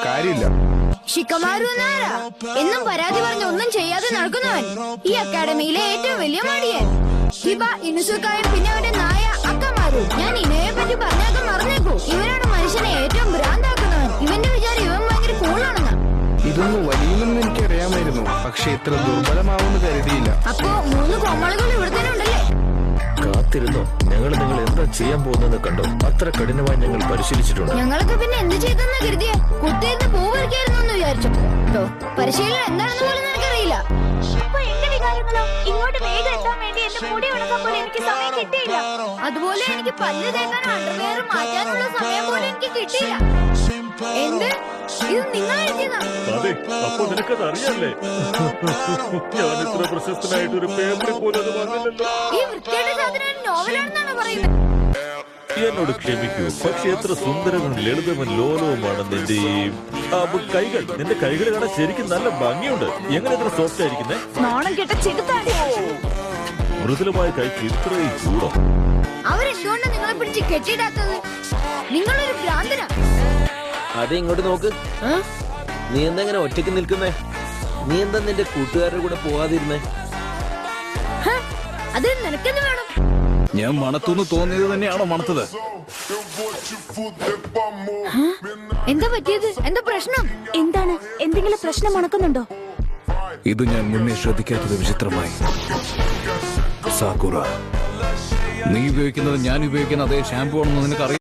കാര്യമില്ല. ഷിക്കമാരു എന്നാരാ എന്നും പരാതി പറഞ്ഞ് ഒന്നും ചെയ്യാതെ നടക്കുന്നവൻ, ഈ അക്കാഡമിയിലെ ഏറ്റവും വലിയ മടിയൻ. ഹിബ, ഇനുസുക്കായും പിന്നെ അവന്റെ നായ അക്കമാരു. ഞാൻ ഇനയെ പറ്റി പറഞ്ഞാൽ മറന്നേക്കൂ. ഇവനാണ് മനുഷ്യനെ ഏറ്റവും ഭ്രാന്താക്കുന്നവൻ. ഇവന്റെ വിചാരം ഇവൻ ഭയങ്കര കൂളാണെന്ന്. ഇതൊന്നും വലിയെന്ന് എനിക്കറിയാമായിരുന്നു, പക്ഷെ ഇത്ര ദുർബലമാവുമെന്ന് കരുതിയില്ല. അപ്പോ 3 കോമാളികൾ ഇവിടെ തന്നെ ഉണ്ടല്ലേ? കാത്തിരുന്നോ, നിങ്ങൾ എന്താ ചെയ്യാൻ പോകുന്നത് കണ്ടോ? അത്ര കഠിനമായി ഞങ്ങൾ പരിശീലിച്ചിട്ടുണ്ട്. ഞങ്ങളൊക്കെ പിന്നെ എന്ത് ചെയ്തെന്ന് കരുതിയേ? കുത്തിയിരുന്ന് പൂ പറിക്കായിരുന്നു എന്ന് വിചാരിച്ചു. പരിശീലനം എന്താണെന്ന് പോലും എനിക്കറിയില്ല. ഇങ്ങോട്ട് വേഗം എത്താൻ വേണ്ടി എന്റെ മുടി ഉണക്കാൻ പോലും എനിക്ക് സമയം കിട്ടിയില്ല. അതുപോലെ എനിക്ക് പല്ല് തേക്കാനും അണ്ടർവെയർ മാറ്റാനുള്ള സമയം പോലും എനിക്ക് കിട്ടിയില്ല. എന്ത്? ഇത് നിങ്ങൾ എഴുതിയതാ? അതെ, അപ്പൊ നിനക്കത് അറിയാല്ലേ? ഞാൻ ഇത്ര പ്രശസ്തനായിട്ട് ഒരു പേപ്പറിൽ പോലും അത് വന്നില്ലല്ലോ. ഈ വൃത്തിയുടെ സാധനം നോവലാണെന്നാണ് പറയുന്നത്. എന്നോട് ക്ഷമിക്കൂ, പക്ഷെ എത്ര സുന്ദരവും ലളിതവും ലോലവുമാണ് നിന്റെ ഈ കൈകൾ. നിന്റെ കൈകൾ കാണാൻ ശരിക്കും നല്ല ഭംഗിയുണ്ട്. എങ്ങനെ ഇത്ര സോഫ്റ്റ് ആയിരിക്കുന്നേ? നാണം കെട്ട ചെകുത്താടി. മൃദുലമായ കൈക്ക് ഇത്രയും ചൂടോ? അവരെന്തുകൊണ്ടാണ് നിങ്ങളെ പിടിച്ച് കെട്ടിയിടാത്തത്? നിങ്ങളൊരു ഭ്രാന്തനാ. അതെ, ഇങ്ങോട്ട് നോക്ക്. നീ എന്താ ഇങ്ങനെ ഒറ്റയ്ക്ക് നിൽക്കുന്നേ? നീ എന്താ നിന്റെ കൂട്ടുകാരുടെ കൂടെ പോവാതിരുന്നേ? അത് നിനക്കെന്ന് വേണം. ഞാൻ മണത്തുനിന്ന് തോന്നിയത് തന്നെയാണോ മണത്തത്? എന്താ പറ്റിയത്? എന്താ പ്രശ്നം? എന്താണ്? എന്തെങ്കിലും പ്രശ്നം മണക്കുന്നുണ്ടോ? ഇത് ഞാൻ മുന്നേ ശ്രദ്ധിക്കാത്തത് വിചിത്രമായി. സാക്കുറ, നീ ഉപയോഗിക്കുന്നത് ഞാൻ ഉപയോഗിക്കുന്ന അതേ ഷാമ്പു ആണെന്ന് നിനക്കറിയാം.